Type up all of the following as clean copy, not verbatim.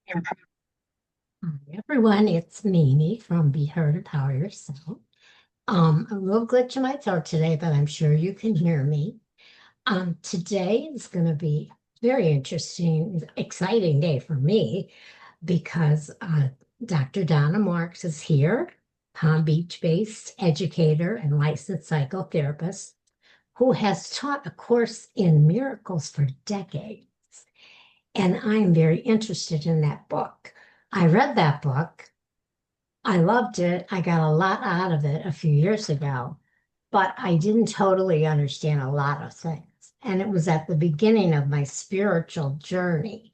Hi, everyone, it's Mimi from Be Heard Empower Yourself. A little glitch in my throat today, but I'm sure you can hear me. Today is going to be very interesting, exciting day for me because Dr. Donna Marks is here, Palm Beach-based educator and licensed psychotherapist who has taught a course in miracles for decades. And I'm very interested in that book. I read that book. I loved it. I got a lot out of it a few years ago, but I didn't totally understand a lot of things. And it was at the beginning of my spiritual journey.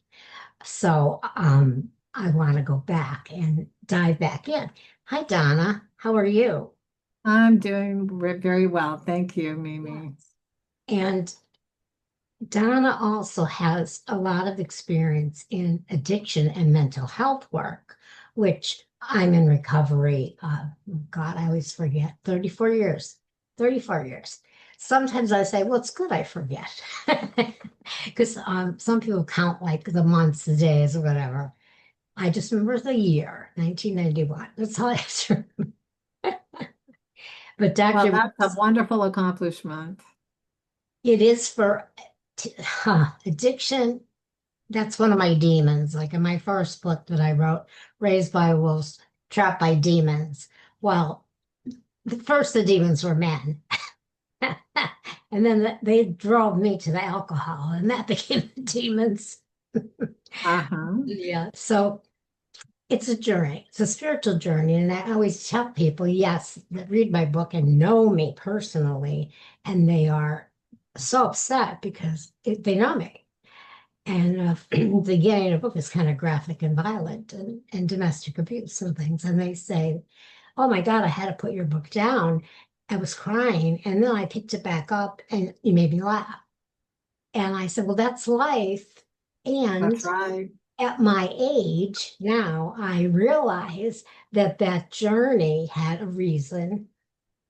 So I want to go back and dive back in. Hi, Donna. How are you? I'm doing very well. Thank you, Mimi. Yes. And Donna also has a lot of experience in addiction and mental health work, which I'm in recovery. God, I always forget. 34 years. 34 years. Sometimes I say, well, it's good I forget. Because some people count like the months, the days, or whatever. I just remember the year, 1991. That's all I have to remember. But Well, Dr. that's a wonderful accomplishment. It is for addiction. That's one of my demons. Like in my first book that I wrote, Raised by Wolves, Trapped by Demons. Well, first the demons were men. And then they drove me to the alcohol, and that became the demons. Uh-huh. Yeah. So it's a journey. It's a spiritual journey. And I always tell people, yes, that read my book and know me personally, and they are so upset because they know me. And the beginning of the book is kind of graphic and violent and domestic abuse and things. And they say, oh my God, I had to put your book down. I was crying. And then I picked it back up and you made me laugh. And I said, well, that's life. And That's right. at my age now, I realize that that journey had a reason,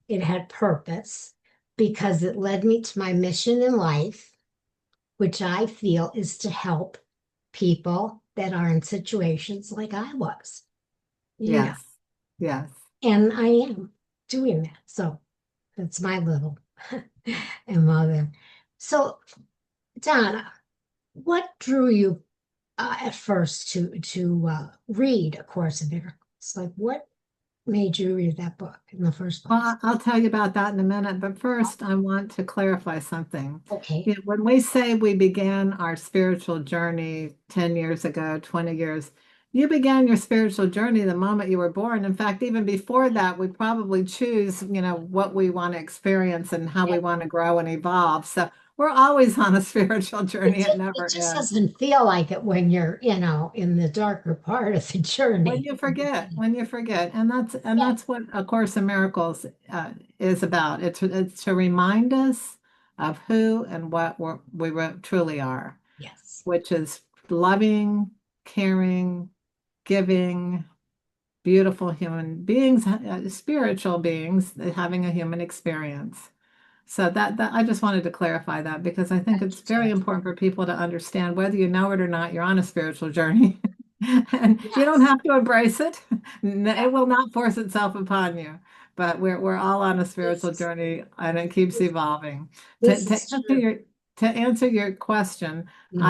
it had purpose because it led me to my mission in life, which I feel is to help people that are in situations like I was, you know, Yes. Yes. and I am doing that. So that's my little and mother. So, Donna, what drew you at first to read A Course in Miracles? Like, what made you read that book in the first Well, place? I'll tell you about that in a minute, but first I want to clarify something. Okay. You know, when we say we began our spiritual journey 10 years ago, 20 years, you began your spiritual journey the moment you were born. In fact, even before that, we probably choose, what we want to experience and how Yeah. we want to grow and evolve. So we're always on a spiritual journey. It It never just ends. doesn't feel like it when you're, in the darker part of the journey. When you forget, and that's what A Course in Miracles is about. It's to remind us of who and what truly are, Yes. which is loving, caring, giving, beautiful human beings, spiritual beings having a human experience. So that I just wanted to clarify that because I think it's very important for people to understand whether you know it or not, you're on a spiritual journey. And you don't Yes. have to embrace it. Yeah. It will not force itself upon you. But we're all on a This spiritual is journey and it keeps this, evolving. To, this to is answer true. your to answer your question, Mhm.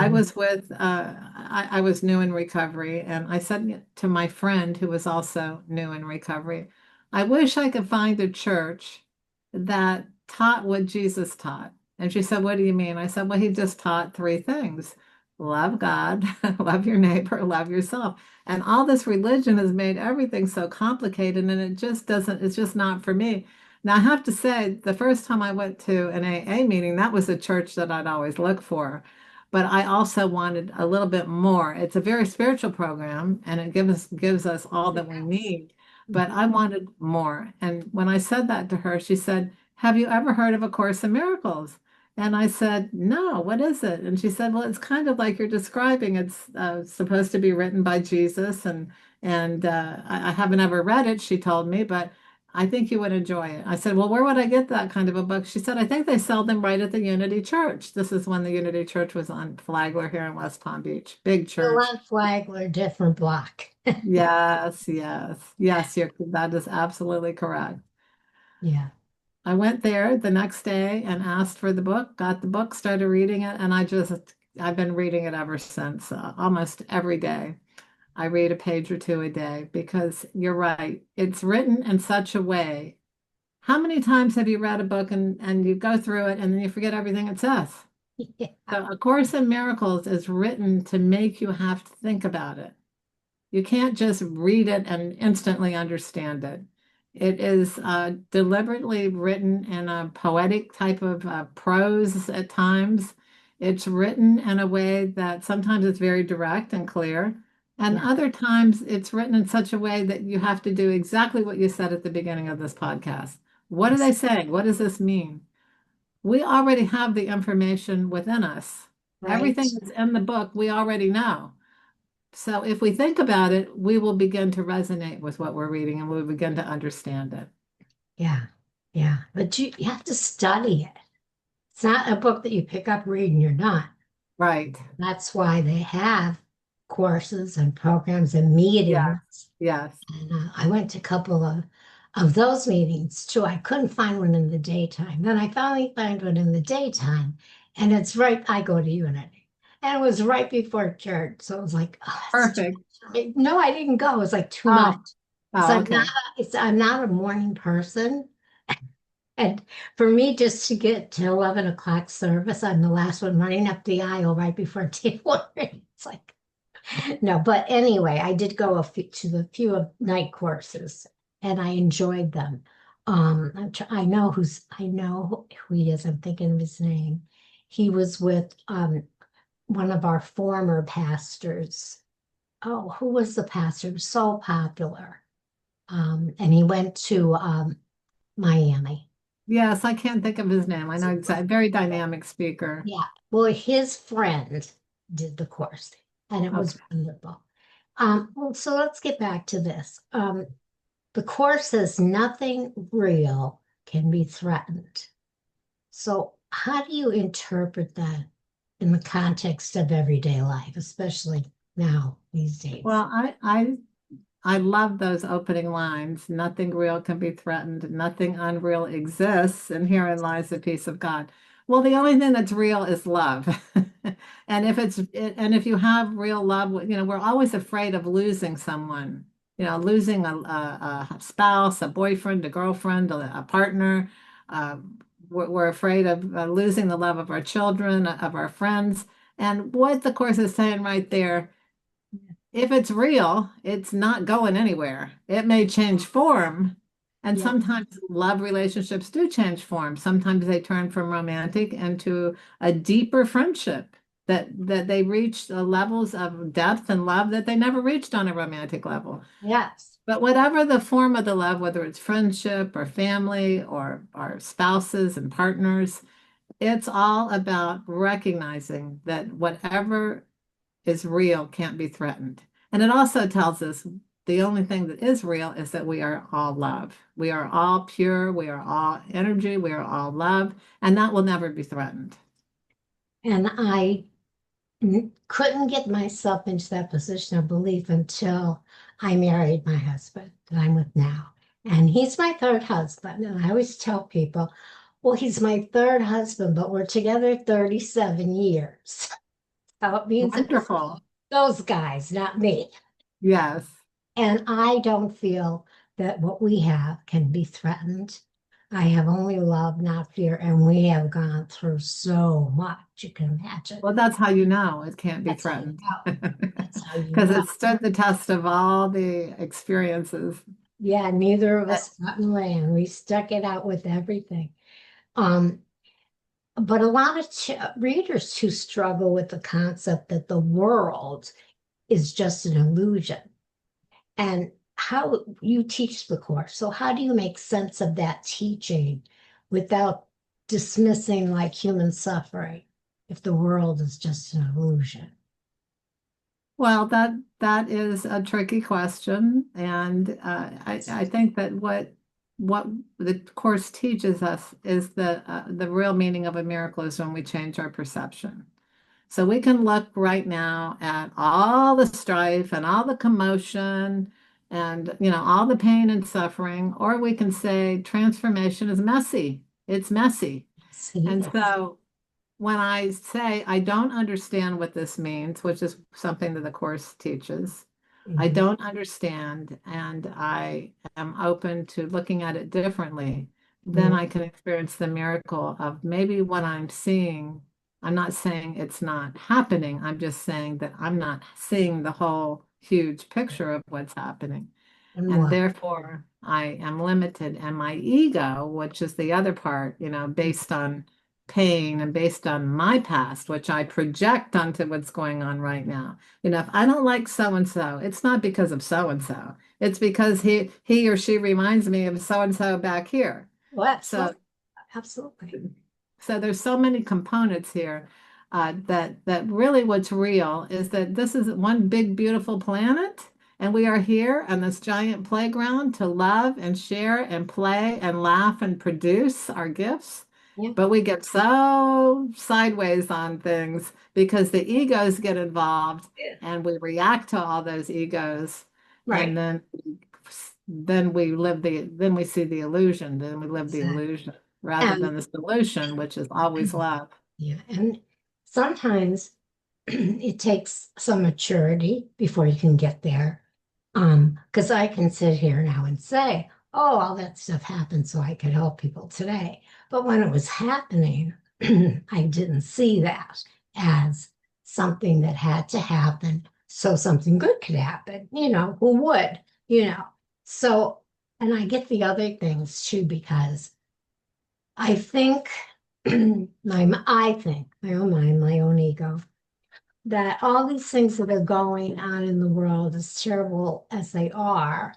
I was new in recovery, and I said to my friend who was also new in recovery, I wish I could find a church that taught what Jesus taught. And she said, what do you mean? I said, well, he just taught three things: love God, love your neighbor, love yourself. And all this religion has made everything so complicated, and it's just not for me. Now, I have to say, the first time I went to an AA meeting, that was a church that I'd always look for. But I also wanted a little bit more. It's a very spiritual program, and it gives us all that we Yes. need. But I wanted more. And when I said that to her, she said, have you ever heard of A Course in Miracles? And I said, no, what is it? And she said, well, it's kind of like you're describing. It's supposed to be written by Jesus. And I haven't ever read it, she told me, but I think you would enjoy it. I said, well, where would I get that kind of a book? She said, I think they sell them right at the Unity Church. This is when the Unity Church was on Flagler here in West Palm Beach. Big Still church. on Flagler, different block. Yes, yes, yes, that is absolutely correct. Yeah. I went there the next day and asked for the book, got the book, started reading it, and I've been reading it ever since, almost every day. I read a page or two a day because you're right. It's written in such a way. How many times have you read a book and you go through it and then you forget everything it says? Yeah. So A Course in Miracles is written to make you have to think about it. You can't just read it and instantly understand it. It is deliberately written in a poetic type of prose at times. It's written in a way that sometimes it's very direct and clear, and Yeah. other times it's written in such a way that you have to do exactly what you said at the beginning of this podcast. What are Yes. they saying? What does this mean? We already have the information within us. Right. Everything that's in the book, we already know. So if we think about it, we will begin to resonate with what we're reading and we'll begin to understand it. Yeah. Yeah. But you have to study it. It's not a book that you pick up, read, and you're done. Right. That's why they have courses and programs and Yes. meetings. Yes. And I went to a couple of those meetings too. I couldn't find one in the daytime. Then I finally found one in the daytime, and it's right. I go to Unity, and it was right before church. So it was like, oh, that's too Perfect. much for me. No, I didn't go. It was like too much. Oh, So oh, okay. I'm not a morning person. And for me, just to get to 11 o'clock service, I'm the last one running up the aisle right before table. It's like, no, but anyway, I did go to the few of night courses and I enjoyed them. I know who he is. I'm thinking of his name. He was with one of our former pastors. Oh, who was the pastor? He was so popular. And he went to Miami. Yes, I can't think of his name. I know exactly. Very dynamic speaker. Yeah. Well, his friend did the course and it was Okay. wonderful. Well, so let's get back to this. The course says nothing real can be threatened. So, how do you interpret that in the context of everyday life, especially now these days? Well, I love those opening lines. Nothing real can be threatened. Nothing unreal exists, and herein lies the peace of God. Well, the only thing that's real is love. And if you have real love, we're always afraid of losing someone, losing a spouse, a boyfriend, a girlfriend, a partner. Uh, we're afraid of losing the love of our children, of our friends. And what the Course is saying right there, if it's real, it's not going anywhere. It may change form, and Yeah. sometimes love relationships do change form. Sometimes they turn from romantic into a deeper friendship that they reach levels of depth and love that they never reached on a romantic level. Yes. But whatever the form of the love, whether it's friendship or family or our spouses and partners, it's all about recognizing that whatever is real can't be threatened. And it also tells us the only thing that is real is that we are all love. We are all pure. We are all energy. We are all love. And that will never be threatened. And I couldn't get myself into that position of belief until I married my husband that I'm with now. And he's my third husband. And I always tell people, well, he's my third husband, but we're together 37 years. So it means it's Wonderful. those guys, not me. Yes. And I don't feel that what we have can be threatened. I have only love, not fear. And we have gone through so much, you can imagine. Well, that's how you know it can't be That's how you threatened know. That's how you because know. it stood the test of all the experiences. Yeah, neither of Uh, us got in land. We stuck it out with everything. Um, but a lot of readers too struggle with the concept that the world is just an illusion. And how you teach the course. So how do you make sense of that teaching without dismissing like human suffering if the world is just an illusion? Well, that is a tricky question, and I think that what what the course teaches us is the real meaning of a miracle is when we change our perception. So we can look right now at all the strife and all the commotion and all the pain and suffering, or we can say transformation is messy. It's messy. See, And yes. so when I say I don't understand what this means, which is something that the course teaches, I Mhm. don't understand and I am open to looking at it differently, then Yeah. I can experience the miracle of maybe what I'm seeing. I'm not saying it's not happening. I'm just saying that I'm not seeing the whole huge picture of what's happening. And And why? therefore, I am limited. And my ego, which is the other part, based on pain and based on my past, which I project onto what's going on right now. If I don't like so and so, it's not because of so and so. It's because he or she reminds me of so and so back here. Well, So absolutely. Absolutely. so there's so many components here that really what's real is that this is one big beautiful planet, and we are here on this giant playground to love and share and play and laugh and produce our gifts. Yeah. But we get so sideways on things because the egos get involved Yeah. and we react to all those egos, and Right. then we see the illusion, then we live the Exactly. illusion rather And than the solution, which is always love. yeah, and sometimes it takes some maturity before you can get there. Because I can sit here now and say, oh, all that stuff happened so I could help people today. But when it was happening, I didn't see that as something that had to happen so something good could happen. Who would, you know? So, and I get the other things too, because I think I think my own mind, my own ego, that all these things that are going on in the world, as terrible as they are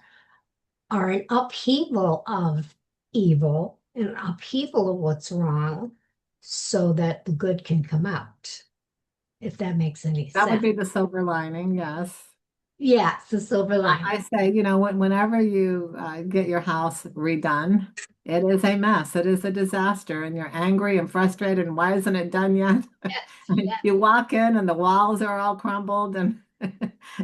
an upheaval of evil, an upheaval of what's wrong, so that the good can come out, if that makes any That would sense. be the silver lining, yes. Yeah, it's the silver lining. I say, whenever you get your house redone, it is a mess. It is a disaster, and you're angry and frustrated. And why isn't it done yet? Yes, And yes, you walk in, and the walls are all crumbled, and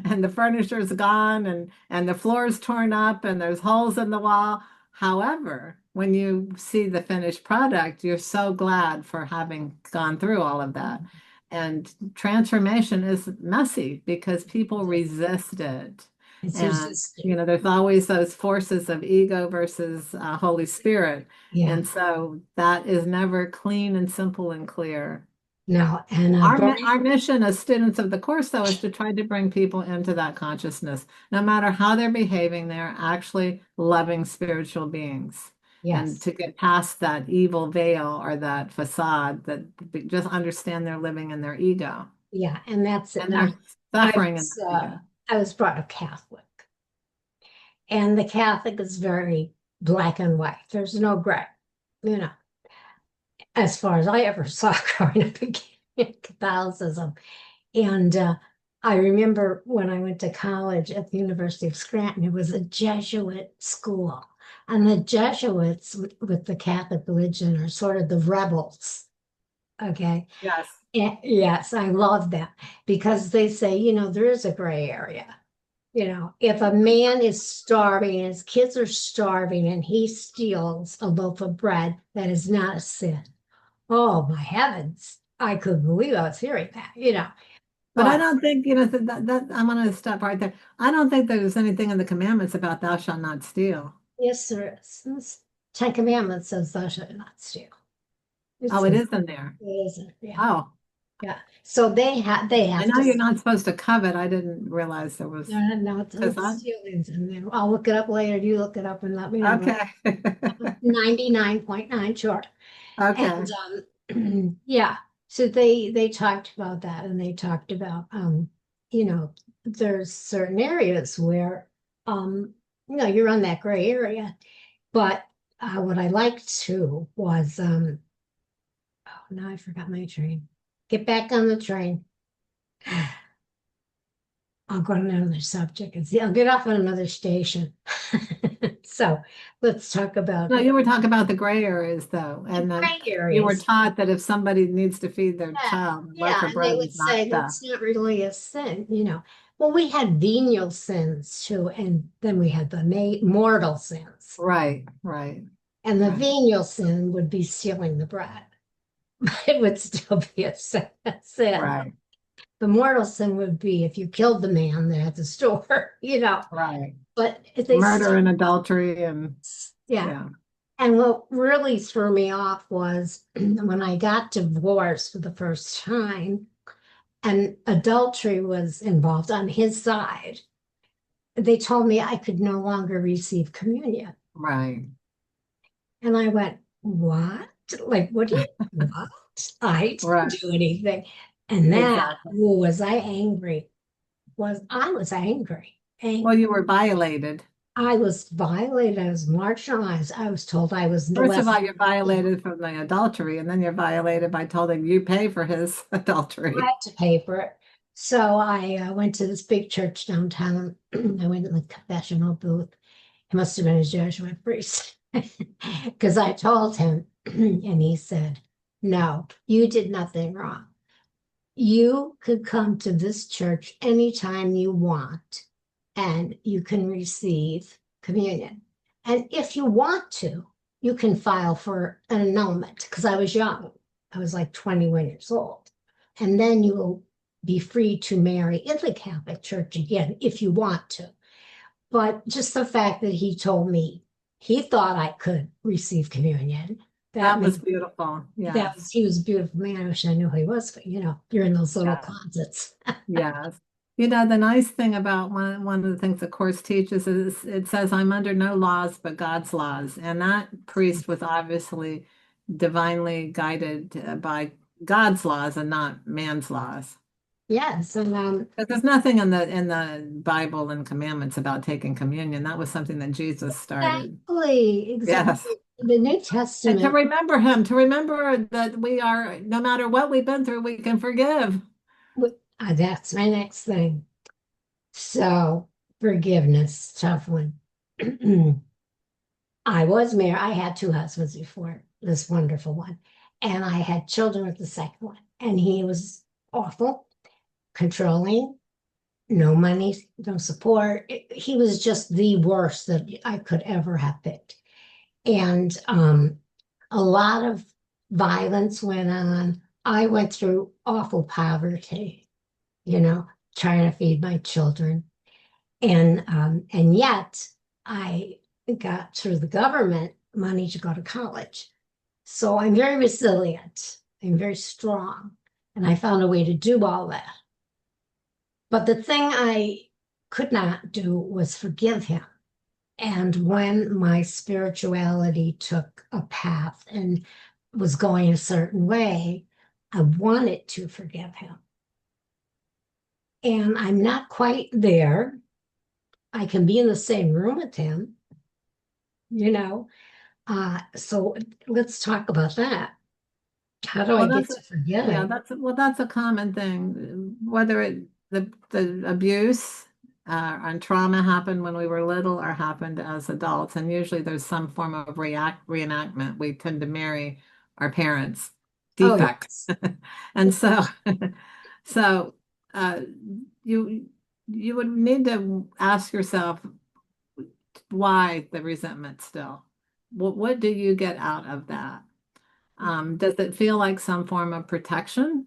and the furniture's gone, and the floor's torn up, and there's holes in the wall. However, when you see the finished product, you're so glad for having gone through all of that. And transformation is messy because people resist it. it's And, resisting. there's always those forces of ego versus Holy Spirit. Yeah, And so that is never clean and simple and clear. no, and Our mission as students of the course, though, is to try to bring people into that consciousness. No matter how they're behaving, they're actually loving spiritual beings. And yes, to get past that evil veil or that facade, that just understand they're living in their ego yeah, and that's it. and they're I suffering in was their ego. I was brought up Catholic, and the Catholic is very black and white. There's no gray, you know, as far as I ever saw growing up in Catholicism. And I remember when I went to college at the University of Scranton, it was a Jesuit school. And the Jesuits with the Catholic religion are sort of the rebels. Okay. Yes. Yes, I love that because they say, there is a gray area. If a man is starving and his kids are starving and he steals a loaf of bread, that is not a sin. Oh, my heavens. I couldn't believe I was hearing that. But I But don't think, that I'm going to stop right there. I don't think there's anything in the commandments about thou shalt not steal. yes, there is. This Ten Commandments says thou shalt not steal. It Oh, it says is in there. it isn't. Yeah. Oh, Yeah. So they I have know to. you're not supposed to covet. I didn't realize there was, No, no, no, because it's stealings in there. I'll look it up later. You look it up and let me know. But okay. I'm 99.9 sure. And Okay. yeah, so they talked about that, and they talked about you know, there's certain areas where you're on that gray area. But what I liked too was oh, now I forgot my train. Get back on the train. I'll go on another subject and see. I'll get off at another station. So let's talk about No, you were talking about the gray areas though, the and then gray you were areas. taught that if somebody needs to feed their Yeah, child, loaf yeah, of and they bread would is not say the that's not really a sin, you know. Well, we had venial sins too, and then we had the mortal sins. right, right, And the right, venial sin would be stealing the bread. It would still be a sin. right, The mortal sin would be if you killed the man that at the store, you know. right. But if they Murder still, and adultery and yeah. yeah, And what really threw me off was when I got divorced for the first time and adultery was involved on his side. They told me I could no longer receive communion. right, And I went, what? Like, what do you, what? I didn't right, do anything. And that, exactly. ooh, was I angry? I was angry. Well, you were violated. I was violated. I was marginalized. I was told I was the First of less. all, you're violated from the adultery, and then you're violated by telling you pay for his I adultery. had to pay for it. So I went to this big church downtown. I went in the confessional booth. He must have been a Jesuit priest because I told him, and he said, no, you did nothing wrong. You could come to this church anytime you want, and you can receive communion. And if you want to, you can file for an annulment because I was young. I was like 21 years old. And then you will be free to marry in the Catholic Church again if you want to. But just the fact that he told me he thought I could receive communion, that That was made beautiful. that Yes. was he was a beautiful man. I wish I knew who he was, but you know, you're in those little Yeah. closets. Yes. You know, the nice thing about one of the things the course teaches is it says, I'm under no laws but God's laws. And that priest was obviously divinely guided by God's laws and not man's laws. Yes, and But there's nothing in the Bible and commandments about taking communion. That was something that Jesus started. exactly, exactly. Yes. The New And to Testament, remember him, to remember that we are, no matter what we've been through, we can forgive. that's my next thing. So forgiveness, tough one. I was married. I had two husbands before this wonderful one, and I had children with the second one, and he was awful, controlling, no money, no support. He was just the worst that I could ever have picked. And a lot of violence went on. I went through awful poverty, you know, trying to feed my children. And yet I got through the government money to go to college. So I'm very resilient. I'm very strong. And I found a way to do all that. But the thing I could not do was forgive him. And when my spirituality took a path and was going a certain way, I wanted to forgive him. And I'm not quite there. I can be in the same room with him, you know. So let's talk about that. How do I Well, get to forgive yeah, him? that's a common thing. Whether the abuse and trauma happened when we were little or happened as adults, and usually there's some form of reenactment. We tend to marry our parents' Oh, defects, yes. and so so uh, you you would need to ask yourself why the resentment still. What do you get out of that? Does it feel like some form of protection?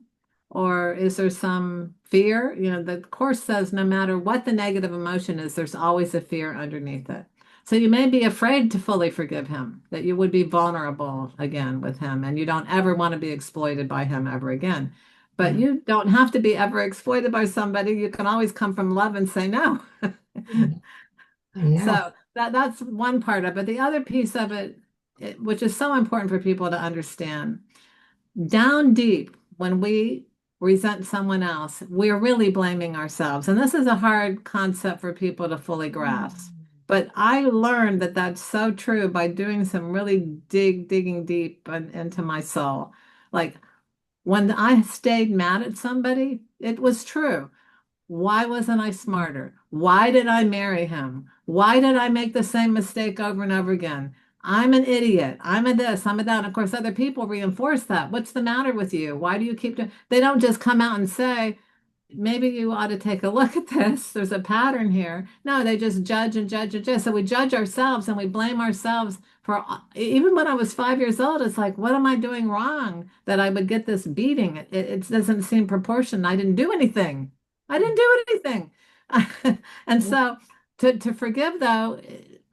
Or is there some fear? You know, the course says no matter what the negative emotion is, there's always a fear underneath it. So you may be afraid to fully forgive him, that you would be vulnerable again with him, and you don't ever want to be exploited by him ever again. But Yeah, you don't have to be ever exploited by somebody. You can always come from love and say no. I know. So that's one part of it. The other piece of it, which is so important for people to understand, down deep, when we resent someone else, we're really blaming ourselves. And this is a hard concept for people to fully grasp. But I learned that that's so true by doing some really digging deep into my soul. Like when I stayed mad at somebody, it was true. Why wasn't I smarter? Why did I marry him? Why did I make the same mistake over and over again? I'm an idiot. I'm a this, I'm a that. And of course, other people reinforce that. What's the matter with you? Why do you keep doing? They don't just come out and say, maybe you ought to take a look at this. There's a pattern here. No, they just judge and judge and judge. So we judge ourselves and we blame ourselves for, even when I was 5 years old, it's like, what am I doing wrong that I would get this beating? It doesn't seem proportioned. I didn't do anything. I didn't do anything. And so to forgive though,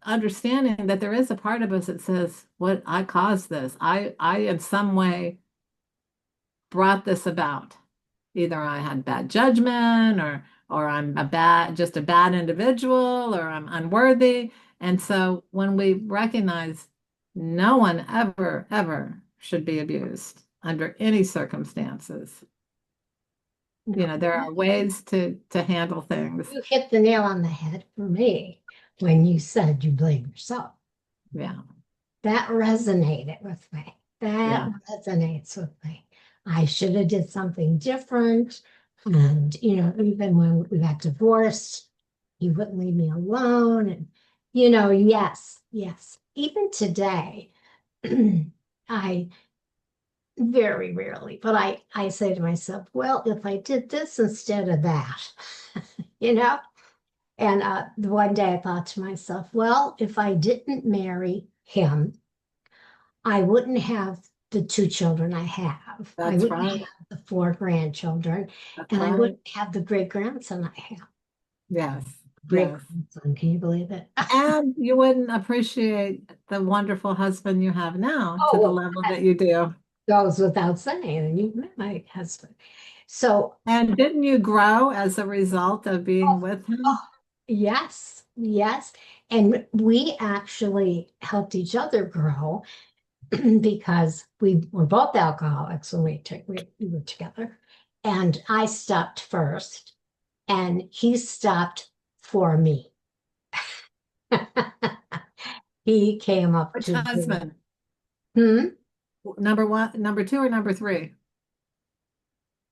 understanding that there is a part of us that says, what I caused this. I in some way brought this about. Either I had bad judgment or I'm just a bad individual or I'm unworthy. And so when we recognize no one ever, ever should be abused under any circumstances, there are ways to handle things. You hit the nail on the head for me when you said you blame yourself. Yeah. That resonated with me. That resonates with me. I should have did something different. And, even when we got divorced, he wouldn't leave me alone. And, yes, yes. Even today, I very rarely, but I say to myself, well, if I did this instead of that, you know? And the one day I thought to myself, well, if I didn't marry him, I wouldn't have the two children I have. I That's wouldn't right. have the four grandchildren, That's and I right. wouldn't have the great grandson I have. Yes. Great Yes. grandson, can you believe it? And you wouldn't appreciate the wonderful husband you have now to the Oh, level that you do. goes without saying, and you met my husband. So, And didn't you grow as a result of being oh, with him? oh, yes, yes. And we actually helped each other grow because we were both alcoholics when we were together. And I stopped first, and he stopped for me. He came up Which to do. husband? Hmm? Number one, number two, or number three? Who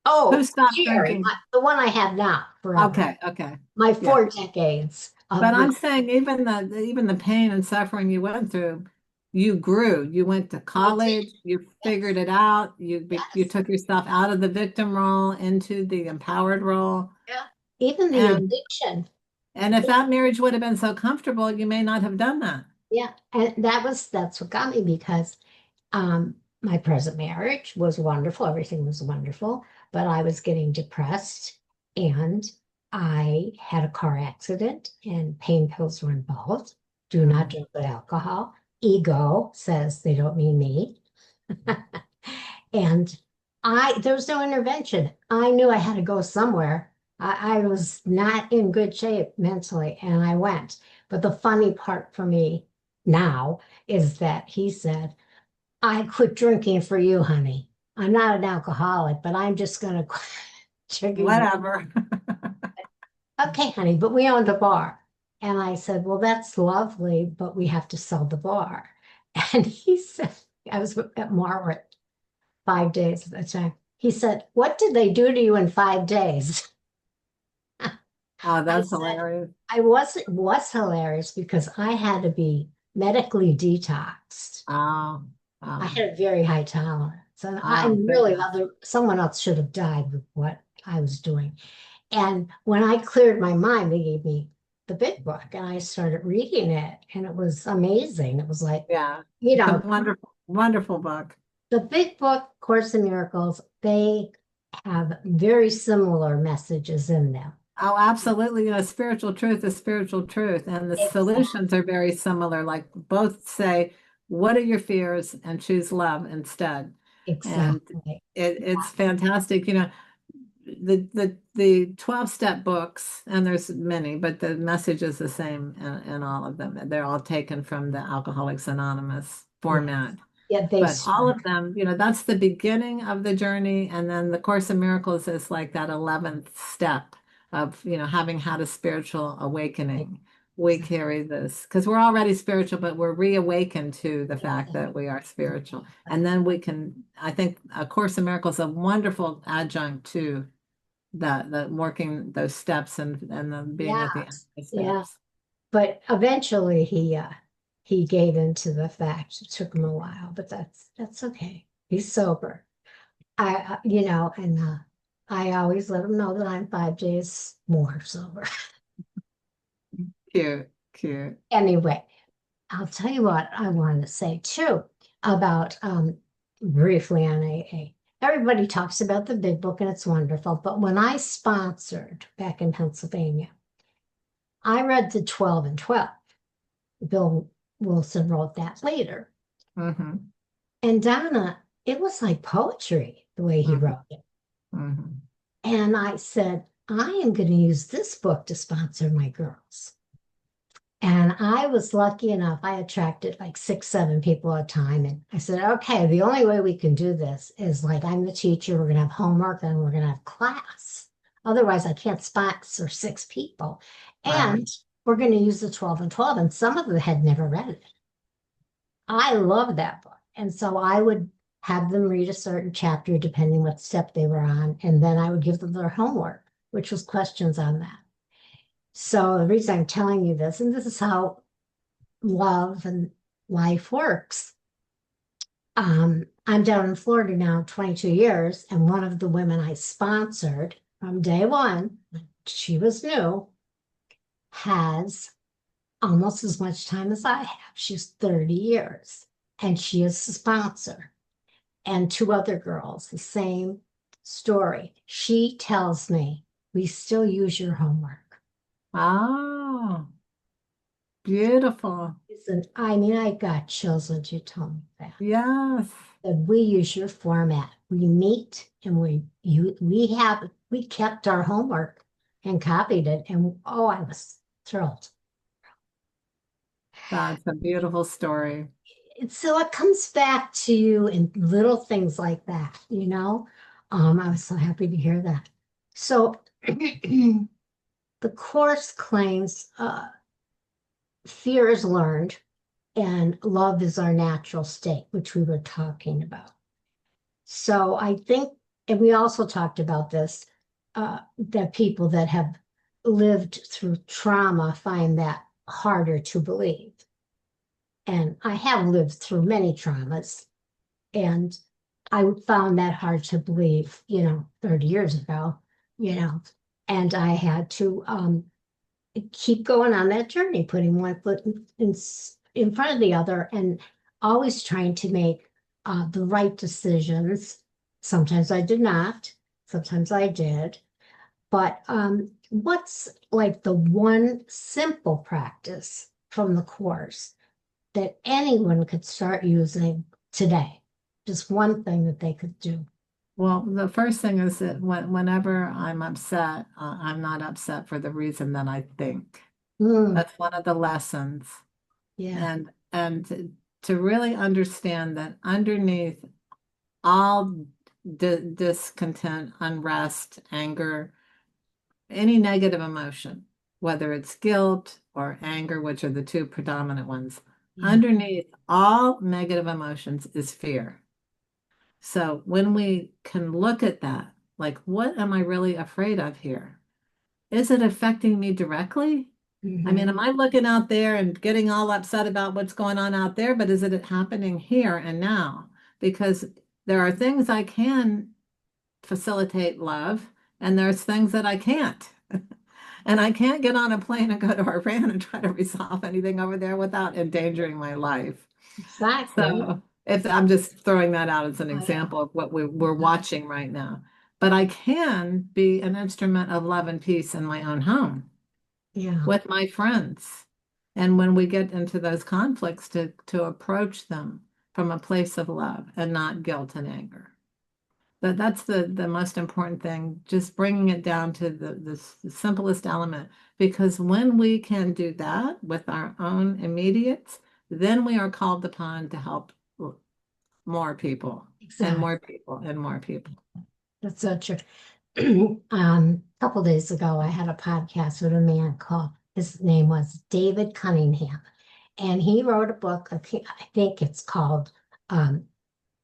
Oh, stopped Jerry, drinking? the one I have now forever. Okay, okay. My Yeah. 4 decades But of I'm saying even the pain and suffering you went through, you grew. You went to I did. college, you Yes, figured it out, you yes, took yourself out of the victim role into the empowered role. yeah. Even the And addiction. and if that marriage would have been so comfortable, you may not have done that. Yeah, and that's what got me because my present marriage was wonderful, everything was wonderful, but I was getting depressed and I had a car accident and pain pills were involved. Do not Mm. drink with alcohol. Ego says they don't mean me. And there was no intervention. I knew I had to go somewhere. I was not in good shape mentally, and I went. But the funny part for me now is that he said, I quit drinking for you, honey. I'm not an alcoholic, but I'm just going to quit drinking. Whatever. Okay, honey, but we owned a bar. And I said, well, that's lovely, but we have to sell the bar. And he said, I was at Margaret 5 days at the time. He said, what did they do to you in 5 days? Oh, I that's said, hilarious. it was hilarious because I had to be medically detoxed. Oh, I oh, had a very high tolerance. And I oh, really goodness. someone else should have died with what I was doing. And when I cleared my mind, they gave me the big book and I started reading it and it was amazing. It was like, Yeah. you It's a know, wonderful, wonderful book. the big book, Course in Miracles, they have very similar messages in them. Oh, absolutely. Spiritual truth is spiritual truth. And the Exactly. solutions are very similar. Like both say, what are your fears and choose love instead. And Exactly. it's fantastic. The 12-step books, and there's many, but the message is the same in all of them. They're all taken from the Alcoholics Anonymous Yes. format. Yeah, they But all strike. of them, that's the beginning of the journey. And then the Course in Miracles is like that 11th step of, having had a spiritual awakening. We Exactly. carry this because we're already spiritual, but we're reawakened to the fact that we are spiritual. And then we can, I think A Course in Miracles is a wonderful adjunct to that working those steps and then being at the end of Yes, the yeah. steps. But eventually he gave in to the fact. It took him a while, but that's okay. He's sober. And I always let him know that I'm 5 days more sober. Cute, cute. Anyway, I'll tell you what I wanted to say too about briefly on AA. Everybody talks about the big book and it's wonderful, but when I sponsored back in Pennsylvania, I read the 12 and 12. Bill Wilson wrote that later. Mm-hmm. And Donna, it was like poetry the way he Mm-hmm. wrote it. Mm-hmm. And I said, I am going to use this book to sponsor my girls. And I was lucky enough, I attracted like 6, 7 people at a time. And I said, okay, the only way we can do this is like I'm the teacher, we're going to have homework and we're going to have class. Otherwise, I can't sponsor 6 people. Right. And we're going to use the 12 and 12. And some of them had never read it. I love that book. And so I would have them read a certain chapter depending what step they were on. And then I would give them their homework, which was questions on that. So the reason I'm telling you this, and this is how love and life works. I'm down in Florida now 22 years, and one of the women I sponsored from day one, she was new, has almost as much time as I have. She's 30 years, and she is a sponsor. And 2 other girls, the same story. She tells me, we still use your homework. Oh, beautiful. I mean, I got chills when you told me that. Yes. That we use your format. We meet and we kept our homework and copied it. And oh, I was thrilled. That's a beautiful story. So it comes back to you in little things like that, you know? I was so happy to hear that. So the course claims fear is learned and love is our natural state, which we were talking about. So I think, and we also talked about this, that people that have lived through trauma find that harder to believe. And I have lived through many traumas, and I found that hard to believe, 30 years ago, and I had to keep going on that journey, putting one foot in front of the other and always trying to make the right decisions. Sometimes I did not, sometimes I did. But what's like the one simple practice from the course that anyone could start using today? Just one thing that they could do. Well, the first thing is that whenever I'm upset, I'm not upset for the reason that I think. Mm, That's one of the lessons. yeah. And to really understand that underneath all discontent, unrest, anger, any negative emotion, whether it's guilt or anger, which are the two predominant ones, Yeah. underneath all negative emotions is fear. So when we can look at that, like, what am I really afraid of here? Is it affecting me directly? I Mhm. mean, am I looking out there and getting all upset about what's going on out there? But is it happening here and now? Because there are things I can facilitate love, and there's things that I can't. And I can't get on a plane and go to Iran and try to resolve anything over there without endangering my life. Exactly. So if I'm just throwing that out as an I know. example of what we're watching right now. But I can be an instrument of love and peace in my own home Yeah. with my friends. And when we get into those conflicts, to approach them from a place of love and not guilt and anger. That's the most important thing, just bringing it down to the simplest element. Because when we can do that with our own immediates, then we are called upon to help more people and Exactly. more people and more people. That's so true. A couple days ago, I had a podcast with a man called, his name was David Cunningham, and he wrote a book. I think it's called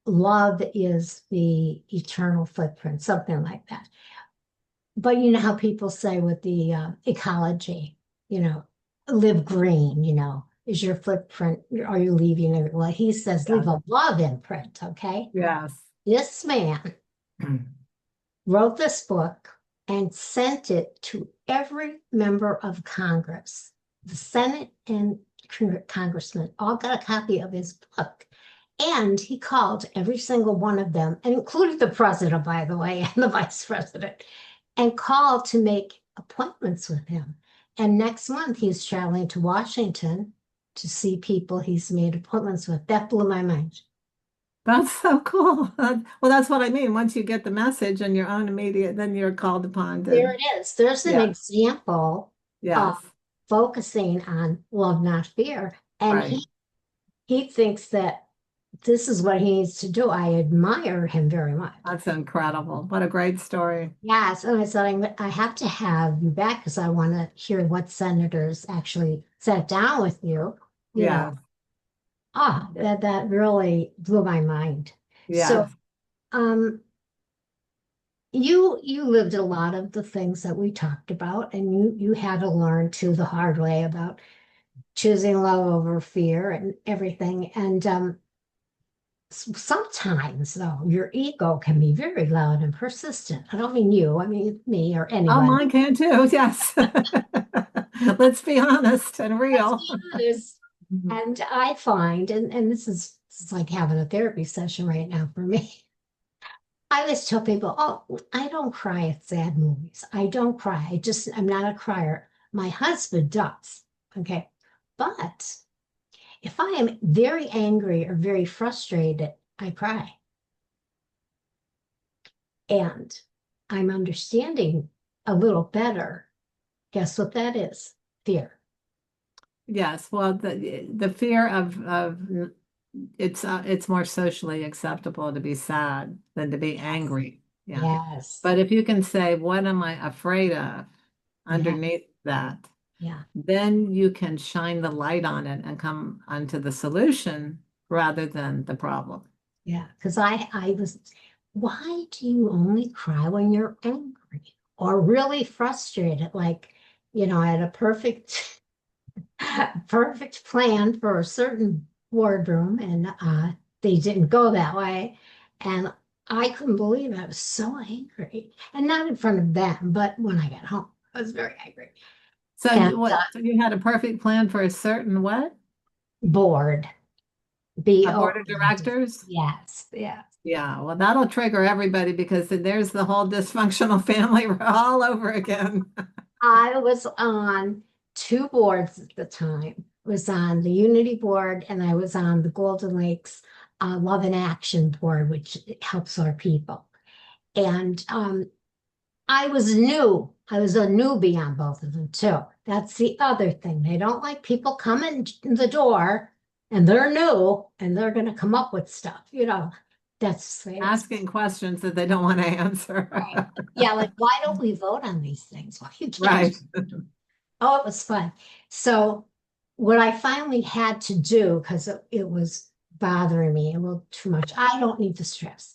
Love is the Eternal Footprint, something like that. but you know how people say with the ecology, you know, live green, is your footprint, are you leaving it? Well, he says leave Yes. a love imprint, okay? Yes. This man wrote this book and sent it to every member of Congress. The Senate and congressmen all got a copy of his book. And he called every single one of them, and included the president, by the way, and the vice president, and called to make appointments with him. And next month, he's traveling to Washington to see people he's made appointments with. That blew my mind. That's so cool. Well, that's what I mean. Once you get the message and your own immediate, then you're called upon There to, it is. There's an yeah, example of yes, focusing on love, not fear. And right. he thinks that this is what he needs to do. I admire him very much. That's incredible. What a great story. Yes, and I said I have to have you back because I want to hear what senators actually sat down with you. You know, Yes, that really blew my mind. So, yes, um, you lived a lot of the things that we talked about, and you had to learn too the hard way about choosing love over fear and everything. And sometimes, though, your ego can be very loud and persistent. I don't mean you, I mean me or oh, anyone. mine can too. Yes. Let's be honest and Let's real. be honest. And I find, and this is like having a therapy session right now for me. I always tell people, oh, I don't cry at sad movies. I don't cry. I'm not a crier. My husband does. Okay. But if I am very angry or very frustrated, I cry. And I'm understanding a little better. Guess what that is? Fear. Yes, well, the fear of it's more socially acceptable to be sad than to be Yes. angry. Yeah. Yes. But if you can say, what am I afraid of Yeah. underneath that, Yeah. then you can shine the light on it and come onto the solution rather than the problem. Yeah. Because I was, why do you only cry when you're angry or really frustrated? Like, I had a perfect, perfect plan for a certain boardroom and they didn't go that way. And I couldn't believe it. I was so angry. And not in front of them, but when I got home, I was very angry. So And so you had a perfect plan for a certain what? bored. A board of B-O-R-D. directors? Yes, yes. Yeah, well, that'll trigger everybody because then there's the whole dysfunctional family all over again. I was on two boards at the time. I was on the Unity board and I was on the Golden Lakes Love and Action board, which helps our people. And I was new. I was a newbie on both of them too. That's the other thing. They don't like people coming in the door and they're new and they're going to come up with stuff. That's it's Asking questions that they don't want to answer. right. Yeah, like why don't we vote on these things? Why you can't? Right. Oh, it was fun. So what I finally had to do, because it was bothering me a little too much, I don't need the stress.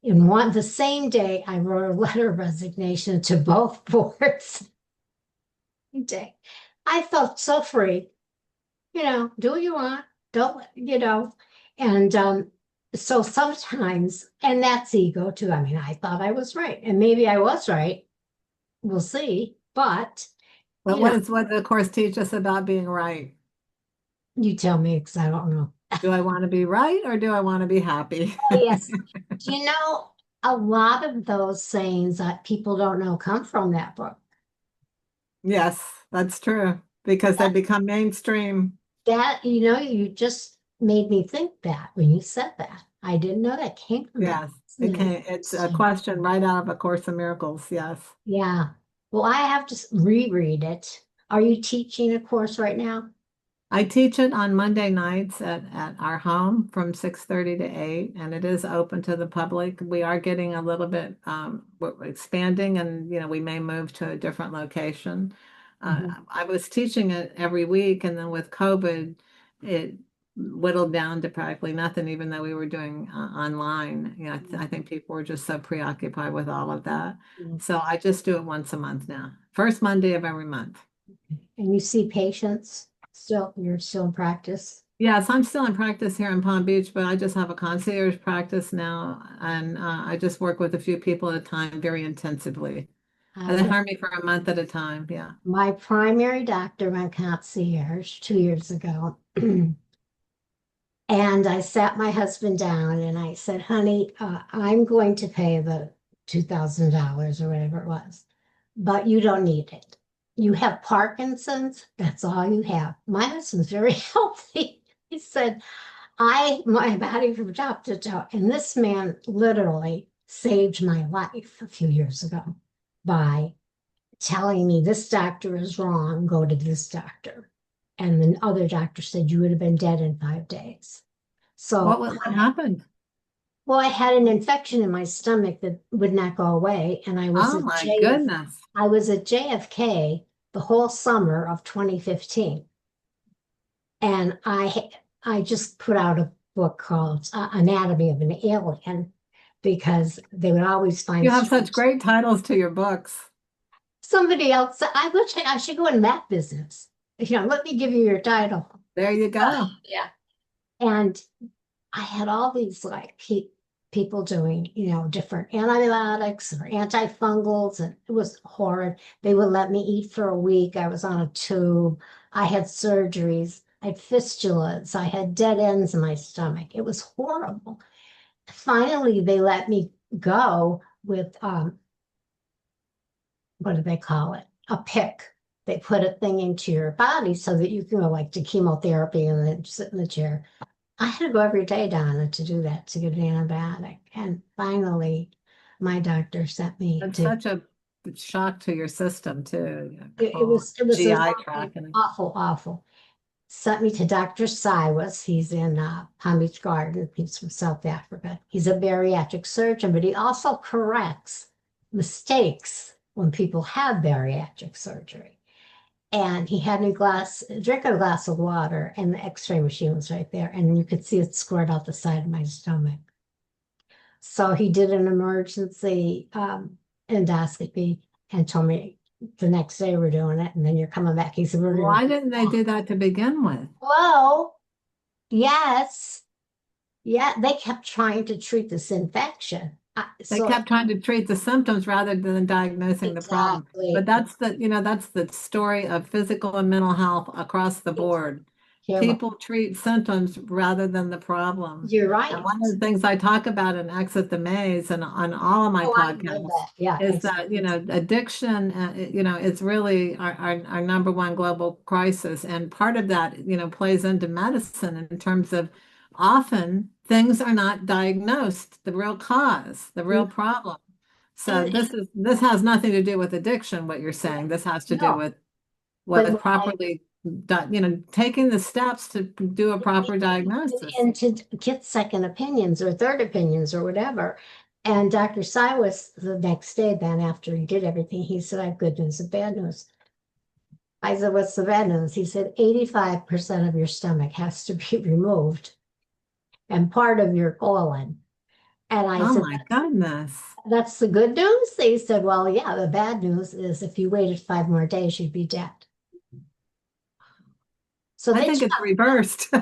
The same day, I wrote a letter of resignation to both boards. Day. I felt so free, do what you want, don't, and so sometimes, and that's ego too. I mean, I thought I was right, and maybe I was right. We'll see. But, But you know, what the course teach us about being right? you tell me because I don't know. Do I want to be right or do I want to be happy? Oh, yes. A lot of those sayings that people don't know come from that book. Yes, that's true because they That, become mainstream. you just made me think that when you said that. I didn't know that came from that. Yes, Isn't it it's a interesting? question right out of A Course in Miracles. Yes. Yeah. Well, I have to reread it. Are you teaching a course right now? I teach it on Monday nights at our home from 6:30 to 8, and it is open to the public. We are getting a little bit we're expanding, and we may move to a different location. Mhm. I was teaching it every week, and then with COVID, it whittled down to practically nothing, even though we were doing online. You know, I think people were just so preoccupied with all of that. Mm. So I just do it once a month now, first Monday of every month. And you see patients still, you're still in practice? Yes, I'm still in practice here in Palm Beach, but I just have a concierge practice now, and I just work with a few people at a time very intensively. And they Uh, hire me for a month at a time. Yeah. my primary doctor went concierge 2 years ago. And I sat my husband down and I said, honey, I'm going to pay the $2,000 or whatever it was, but you don't need it. You have Parkinson's, that's all you have. My husband's very healthy. He said, my body from top to toe. And this man literally saved my life a few years ago by telling me this doctor is wrong, go to this doctor. And the other doctor said you would have been dead in 5 days. So, What happened? well, I had an infection in my stomach that would not go away, and Oh my goodness. I was at JFK the whole summer of 2015, and I just put out a book called Anatomy of an Alien because they would always find You have such great titles to your books. somebody else. I wish I should go in that business. Let me give you your title. There you go. Yeah. And I had all these like people doing, different antibiotics or antifungals, and it was horrid. They would let me eat for a week. I was on a tube. I had surgeries. I had fistulas. I had dead ends in my stomach. It was horrible. Finally, they let me go with what do they call it? A pick. They put a thing into your body so that you can go like to chemotherapy and then sit in the chair. I had to go every day, Donna, to do that, to get an antibiotic. And finally, my doctor sent me It's to, such a shock to your system too. it was GI tract. awful, awful. Sent me to Dr. Siwas. He's in Palm Beach Garden. He's from South Africa. He's a bariatric surgeon, but he also corrects mistakes when people have bariatric surgery. And he had me drink a glass of water, and the X-ray machine was right there, and you could see it squirt out the side of my stomach. So he did an emergency endoscopy and told me the next day we're doing it, and then you're coming back. He said, "We're going Why to didn't they do that to begin with? Hello, yes, yeah." They kept trying to treat this infection. They kept trying to treat the symptoms rather than diagnosing the problem. But Exactly. that's the story of physical and mental health across the board. Yeah, People treat symptoms rather than the problem. you're And right. one of the things I talk about in Exit the Maze and on all of my Oh, I know podcasts that. Yeah, is that, exactly. addiction, it's really our number one global crisis. And part of that, plays into medicine in terms of often things are not diagnosed, the real cause, the real problem. So And this has nothing to do with addiction, what you're saying. This has to do no, with but properly taking the steps to do a proper diagnosis. and to get second opinions or third opinions or whatever. And Dr. Siwas, the next day, then after he did everything, he said, "I have good news and bad news." I said, "What's the bad news?" He said, 85% of your stomach has to be removed and part of your colon. And I Oh said, my goodness. "That's the good news?" They said, "Well, yeah, the bad news is if you waited 5 more days, you'd be dead." So I they think took, it's reversed. The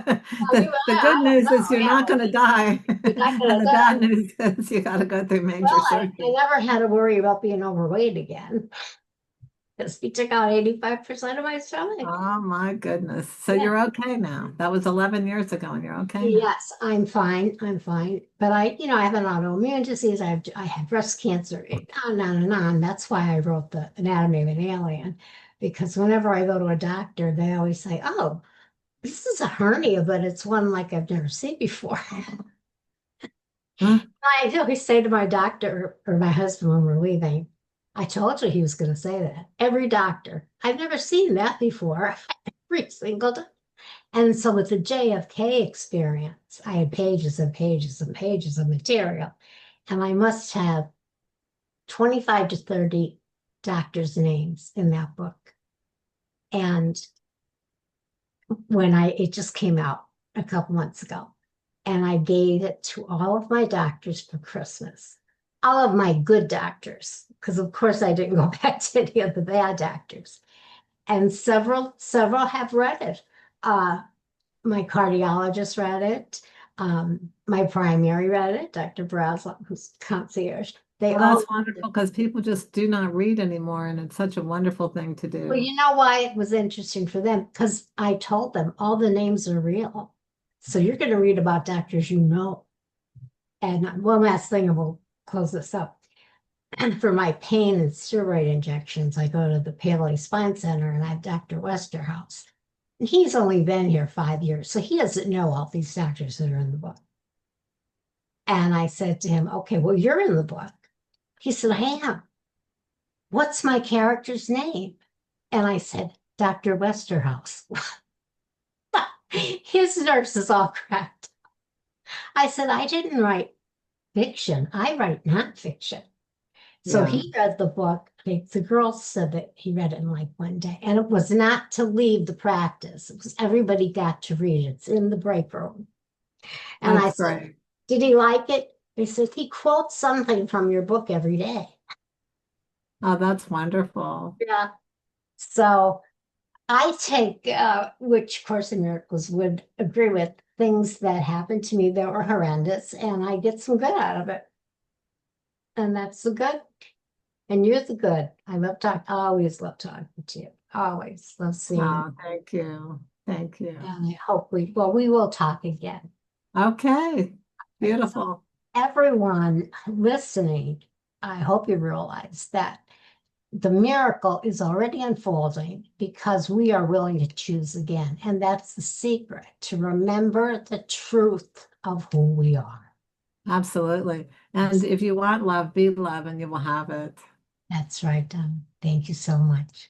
good I don't news is know, you're not going to die. you're not And gonna the die. bad news is you got to go through Well, major I surgery. never had to worry about being overweight again because he took out 85% of my stomach. Oh my goodness. So Yeah. you're okay now. That was 11 years ago and you're okay now. Yes, I'm fine. I'm fine. But I have an autoimmune disease. I had breast cancer, on and on and on. That's why I wrote the Anatomy of an Alien, because whenever I go to a doctor, they always say, "Oh, this is a hernia, but it's one like I've never seen before." Huh? I always say to my doctor or my husband when we're leaving, "I told you he was going to say that." Every doctor, I've never seen that before. Every single time. And so with the JFK experience, I had pages and pages and pages of material. And I must have 25 to 30 doctors' names in that book. And it just came out a couple months ago, and I gave it to all of my doctors for Christmas. All of my good doctors, because of course I didn't go back to any of the bad doctors. And several have read it. My cardiologist read it. My primary read it, Dr. Braslov, who's concierge. They Well, all that's read it. wonderful because people just do not read anymore, and it's such a wonderful thing to Well, do. you know why it was interesting for them? Because I told them all the names are real. So you're going to read about doctors you know. And one last thing, and we'll close this up. And for my pain and steroid injections, I go to the Paley Spine Center and I have Dr. Westerhouse. And he's only been here 5 years, so he doesn't know all these doctors that are in the book. And I said to him, okay, well, you're in the book. He said, I am. What's my character's name? And I said, Dr. Westerhouse. His nurse is all cracked. I said, I didn't write fiction. I write nonfiction. So Yeah, he read the book. The girls said that he read it in like one day. And it was not to leave the practice. It was everybody got to read it. It's in the break room. And I that's said, great. did he like it? They said, he quotes something from your book every day. Oh, that's wonderful. Yeah. So I take, which Course in Miracles would agree with, things that happened to me that were horrendous, and I get some good out of it. And that's the good. And you're the good. Always love talking to you. Always love seeing you. Oh, thank you. Thank you. And I hope we will talk again. Okay, Right. So beautiful. everyone listening, I hope you realize that the miracle is already unfolding because we are willing to choose again. And that's the secret, to remember the truth of who we are. Absolutely. And if you want love, be love, and you will have it. That's right, Don. Thank you so much.